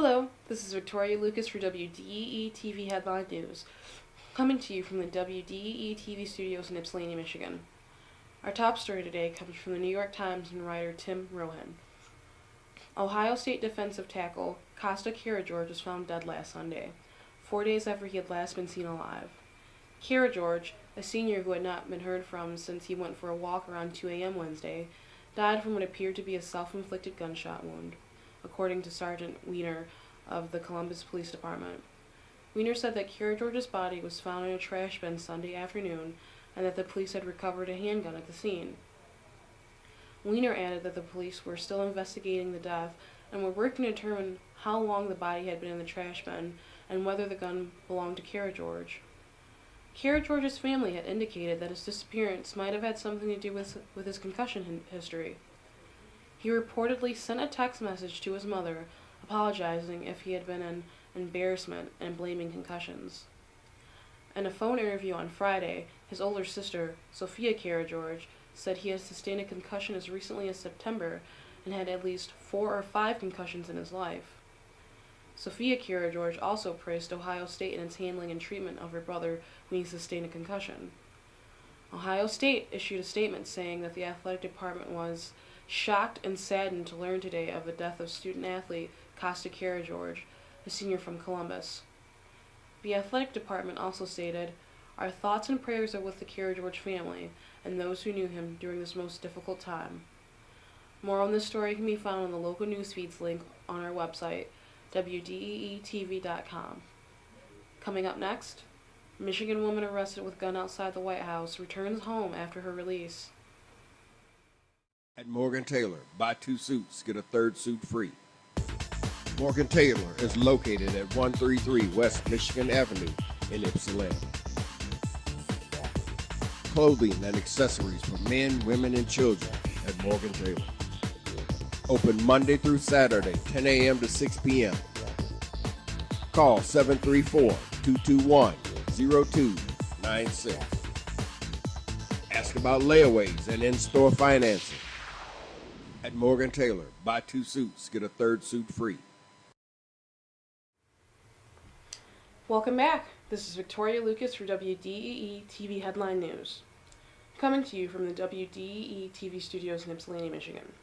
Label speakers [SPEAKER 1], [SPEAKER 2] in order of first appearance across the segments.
[SPEAKER 1] Hello, this is Victoria Lucas for WDEE-TV Headline News, coming to you from the WDEE-TV studios in Ypsi, Michigan. Our top story today comes from the New York Times and writer Tim Rohan. Ohio State defensive tackle Costa George was found dead last Sunday, 4 days after he had last been seen alive. George, a senior who had not been heard from since he went for a walk around 2 a.m. Wednesday, died from what appeared to be a self-inflicted gunshot wound, according to Sergeant Weiner of the Columbus Police Department. Weiner said that George's body was found in a trash bin Sunday afternoon and that the police had recovered a handgun at the scene. Weiner added that the police were still investigating the death and were working to determine how long the body had been in the trash bin and whether the gun belonged to George. George's family had indicated that his disappearance might have had something to do with his concussion history. He reportedly sent a text message to his mother apologizing if he had been an embarrassment and blaming concussions. In a phone interview on Friday, his older sister, Sophia George, said he had sustained a concussion as recently as September and had at least 4 or 5 concussions in his life. Sophia George also praised Ohio State in its handling and treatment of her brother when he sustained a concussion. Ohio State issued a statement saying that the athletic department was shocked and saddened to learn today of the death of student-athlete Costa George, a senior from Columbus. The athletic department also stated, "Our thoughts and prayers are with the George family and those who knew him during this most difficult time." More on this story can be found on the local news feeds link on our website, WDEE-TV.com. Coming up next, Michigan woman arrested with gun outside the White House returns home after her release.
[SPEAKER 2] At Morgan Taylor, buy 2 suits, get a 3rd suit free. Morgan Taylor is located at 133 West Michigan Avenue in Ypsi. Clothing and accessories for men, women, and children at Morgan Taylor. Open Monday through Saturday, 10 a.m. to 6 p.m. Call 734-221-0296. Ask about layaways and in-store financing. At Morgan Taylor, buy 2 suits, get a 3rd suit free.
[SPEAKER 1] Welcome back. This is Victoria Lucas for WDEE-TV Headline News, coming to you from the WDEE-TV studios in Ypsi, Michigan.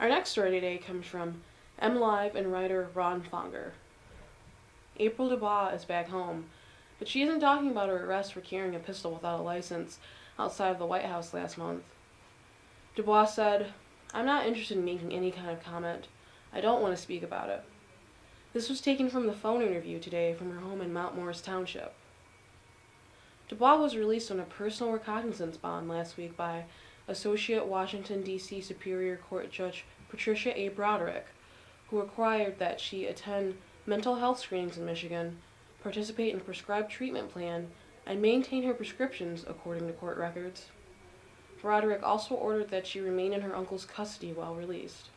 [SPEAKER 1] Our next story today comes from MLive and writer Ron Fonger. April Dubois is back home, but she isn't talking about her arrest for carrying a pistol without a license outside of the White House last month. Dubois said, "I'm not interested in making any kind of comment. I don't want to speak about it." This was taken from the phone interview today from her home in Mount Morris Township. Dubois was released on a personal recognizance bond last week by Associate Washington, D.C. Superior Court Judge Patricia A. Broderick, who required that she attend mental health screenings in Michigan, participate in a prescribed treatment plan, and maintain her prescriptions, according to court records. Broderick also ordered that she remain in her uncle's custody while released.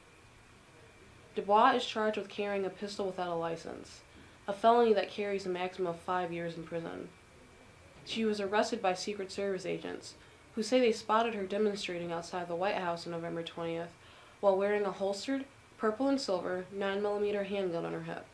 [SPEAKER 1] Dubois is charged with carrying a pistol without a license, a felony that carries a maximum of 5 years in prison. She was arrested by Secret Service agents, who say they spotted her demonstrating outside the White House on November 20th while wearing a holstered, purple and silver 9mm handgun on her hip.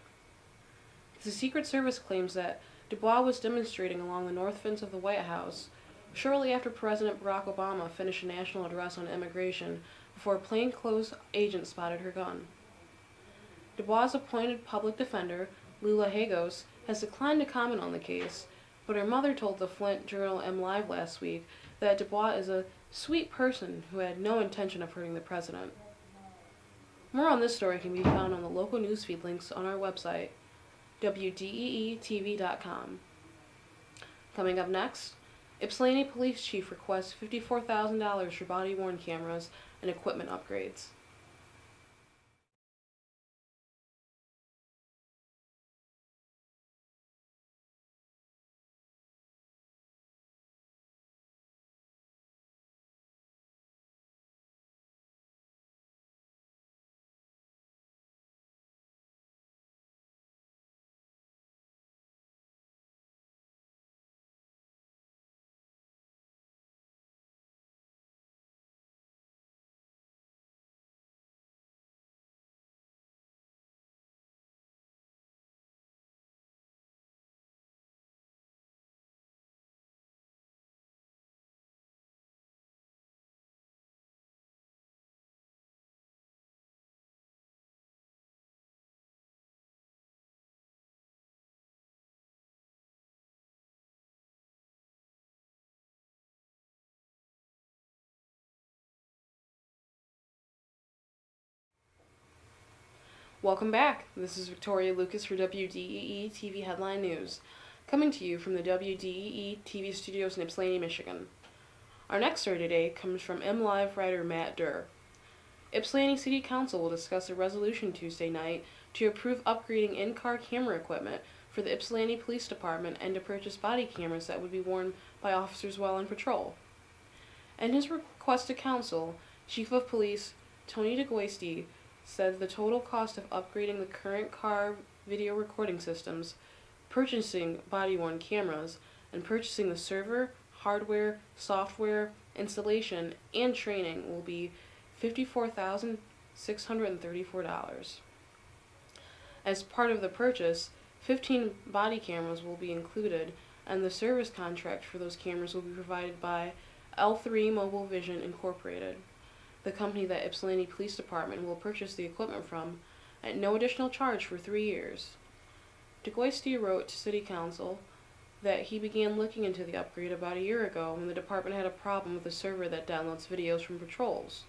[SPEAKER 1] The Secret Service claims that Dubois was demonstrating along the north fence of the White House shortly after President Barack Obama finished a national address on immigration before a plainclothes agent spotted her gun. Dubois' appointed public defender, Lula Hagos, has declined to comment on the case, but her mother told the Flint Journal MLive last week that Dubois is a sweet person who had no intention of hurting the president. More on this story can be found on the local newsfeed links on our website, WDEE-TV.com. Coming up next, Ypsilanti Police Chief requests $54,000 for body-worn cameras and equipment upgrades. Welcome back. This is Victoria Lucas for WDEE-TV Headline News, coming to you from the WDEE-TV studios in Ypsi, Michigan. Our next story today comes from MLive writer Matt Durr. Ypsilanti City Council will discuss a resolution Tuesday night to approve upgrading in-car camera equipment for the Ypsilanti Police Department and to purchase body cameras that would be worn by officers while on patrol. In his request to Council, Chief of Police Tony DeGoisty said the total cost of upgrading the current car video recording systems, purchasing body-worn cameras, and purchasing the server, hardware, software, installation, and training will be $54,634. As part of the purchase, 15 body cameras will be included, and the service contract for those cameras will be provided by L3 Mobile Vision Incorporated, the company that Ypsilanti Police Department will purchase the equipment from, at no additional charge for 3 years. DeGoisty wrote to City Council that he began looking into the upgrade about a year ago when the department had a problem with the server that downloads videos from patrols.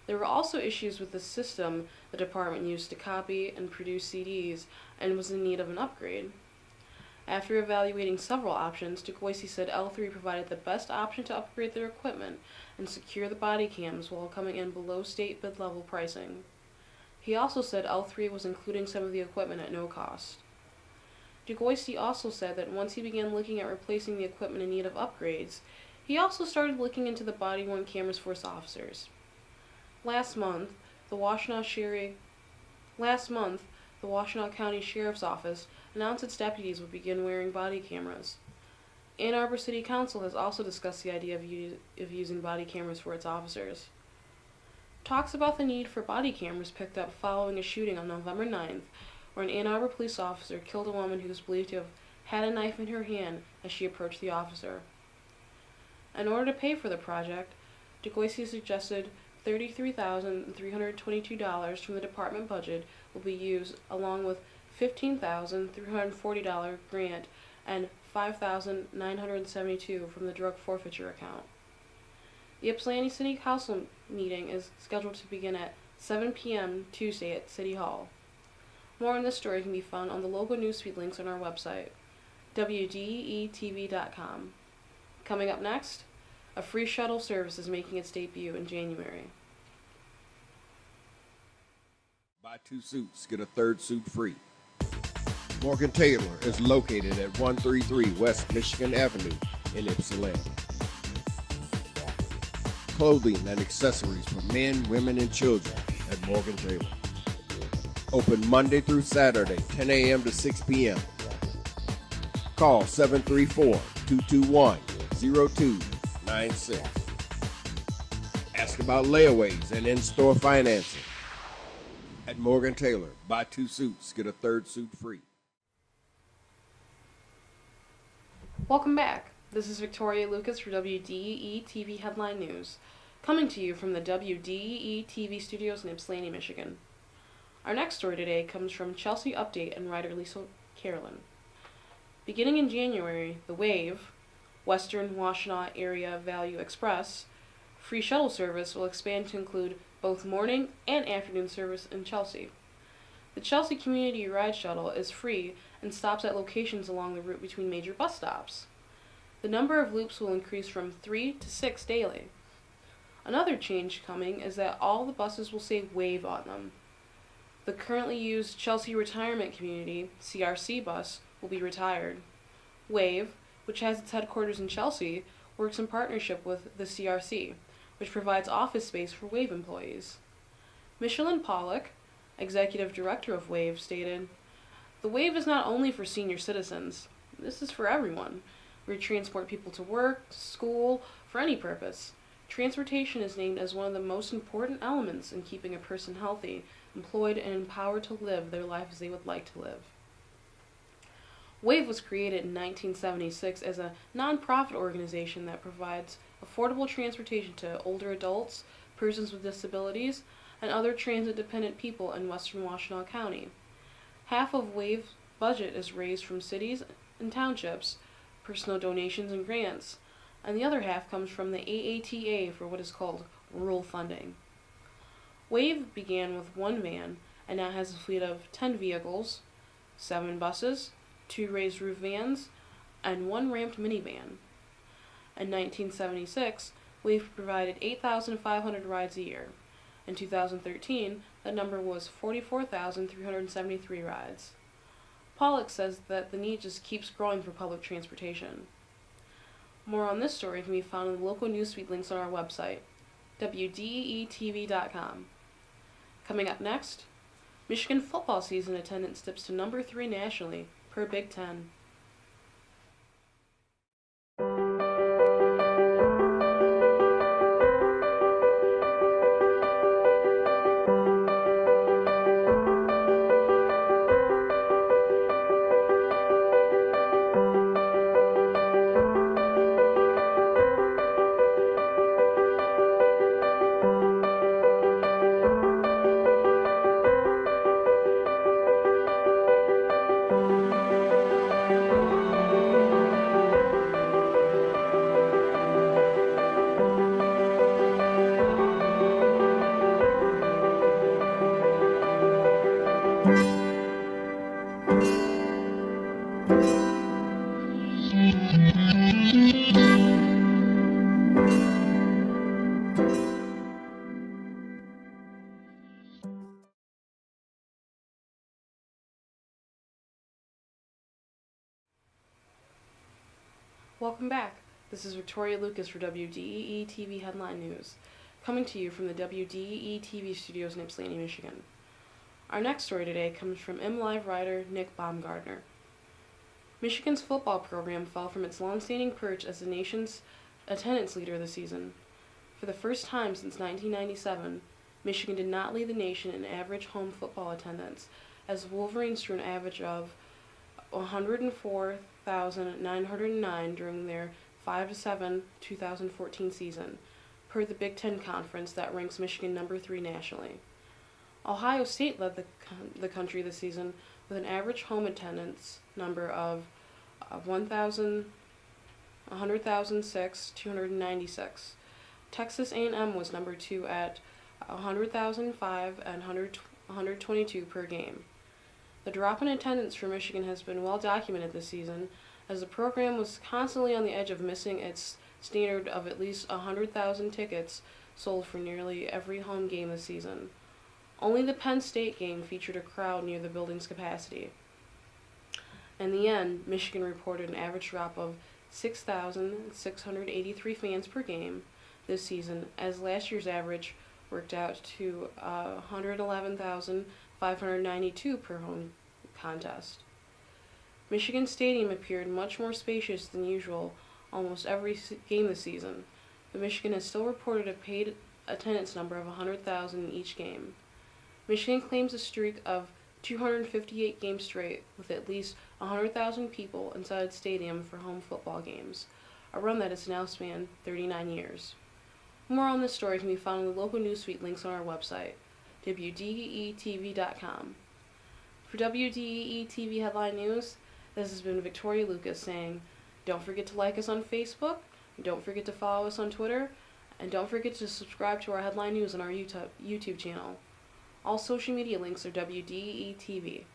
[SPEAKER 1] There were also issues with the system the department used to copy and produce CDs and was in need of an upgrade. After evaluating several options, DeGoisty said L3 provided the best option to upgrade their equipment and secure the body cams while coming in below state bid level pricing. He also said L3 was including some of the equipment at no cost. DeGoisty also said that once he began looking at replacing the equipment in need of upgrades, he also started looking into the body-worn cameras for his officers. Last month, the Washtenaw County Sheriff's Office announced its deputies would begin wearing body cameras. Ann Arbor City Council has also discussed the idea of using body cameras for its officers. Talks about the need for body cameras picked up following a shooting on November 9th, where an Ann Arbor police officer killed a woman who was believed to have had a knife in her hand as she approached the officer. In order to pay for the project, DeGoisty suggested $33,322 from the department budget will be used, along with $15,340 grant and $5,972 from the drug forfeiture account. The Ypsilanti City Council meeting is scheduled to begin at 7 p.m. Tuesday at City Hall. More on this story can be found on the local newsfeed links on our website, WDEE-TV.com. Coming up next, a free shuttle service is making its debut in January.
[SPEAKER 2] Buy 2 suits, get a 3rd suit free. Morgan Taylor is located at 133 West Michigan Avenue in Ypsilanti. Clothing and accessories for men, women, and children at Morgan Taylor. Open Monday through Saturday, 10 a.m. to 6 p.m. Call 734-221-0296. Ask about layaways and in-store financing. At Morgan Taylor, buy 2 suits, get a 3rd suit free.
[SPEAKER 1] Welcome back. This is Victoria Lucas for WDEE-TV Headline News, coming to you from the WDEE-TV studios in Ypsilanti, Michigan. Our next story today comes from Chelsea Update and writer Lisa Carolyn. Beginning in January, the WAVE, Western Washtenaw Area Value Express, free shuttle service will expand to include both morning and afternoon service in Chelsea. The Chelsea Community Ride Shuttle is free and stops at locations along the route between major bus stops. The number of loops will increase from 3 to 6 daily. Another change coming is that all the buses will say WAVE on them. The currently used Chelsea Retirement Community, CRC bus, will be retired. WAVE, which has its headquarters in Chelsea, works in partnership with the CRC, which provides office space for WAVE employees. Michelin Pollock, executive director of WAVE, stated, "The WAVE is not only for senior citizens. This is for everyone. We transport people to work, to school, for any purpose. Transportation is named as one of the most important elements in keeping a person healthy, employed, and empowered to live their life as they would like to live." WAVE was created in 1976 as a non-profit organization that provides affordable transportation to older adults, persons with disabilities, and other transit-dependent people in Western Washtenaw County. Half of WAVE's budget is raised from cities and townships, personal donations and grants, and the other half comes from the AATA for what is called rural funding. WAVE began with one van and now has a fleet of 10 vehicles, 7 buses, 2 raised roof vans, and 1 ramped minivan. In 1976, Leaf provided 8,500 rides a year. In 2013, that number was 44,373 rides. Pollock says that the need just keeps growing for public transportation. More on this story can be found in the local newsfeed links on our website, WDEE-TV.com. Coming up next, Michigan football season attendance dips to number 3 nationally, per Big Ten. Welcome back. This is Victoria Lucas for WDEE-TV Headline News, coming to you from the WDEE-TV studios in Ypsi, Michigan. Our next story today comes from MLive writer Nick Baumgardner. Michigan's football program fell from its long-standing perch as the nation's attendance leader this season. For the first time since 1997, Michigan did not lead the nation in average home football attendance, as the Wolverines drew an average of 104,909 during their 5-7 2014 season, per the Big Ten Conference that ranks Michigan number 3 nationally. Ohio State led the country this season with an average home attendance number of 100,296. Texas A&M was number 2 at 100,005 and 122 per game. The drop in attendance for Michigan has been well documented this season, as the program was constantly on the edge of missing its standard of at least 100,000 tickets sold for nearly every home game this season. Only the Penn State game featured a crowd near the building's capacity. In the end, Michigan reported an average drop of 6,683 fans per game this season, as last year's average worked out to 111,592 per home contest. Michigan Stadium appeared much more spacious than usual almost every game this season, but Michigan has still reported a paid attendance number of 100,000 in each game. Michigan claims a streak of 258 games straight with at least 100,000 people inside its stadium for home football games, a run that has now spanned 39 years. More on this story can be found in the local newsfeed links on our website, WDEE-TV.com. For WDEE-TV Headline News, this has been Victoria Lucas saying, don't forget to like us on Facebook, don't forget to follow us on Twitter, and don't forget to subscribe to our Headline News on our YouTube channel. All social media links are WDEE-TV.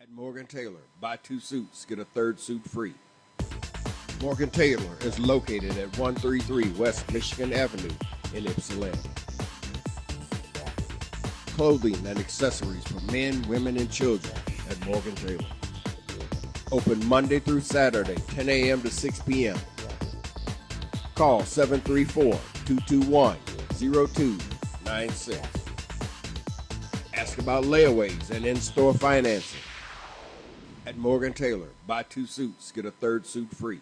[SPEAKER 2] At Morgan Taylor, buy 2 suits, get a 3rd suit free. Morgan Taylor is located at 133 West Michigan Avenue in Ypsi. Clothing and accessories for men, women, and children at Morgan Taylor. Open Monday through Saturday, 10 a.m. to 6 p.m. Call 734-221-0296. Ask about layaways and in-store financing. At Morgan Taylor, buy 2 suits, get a 3rd suit free.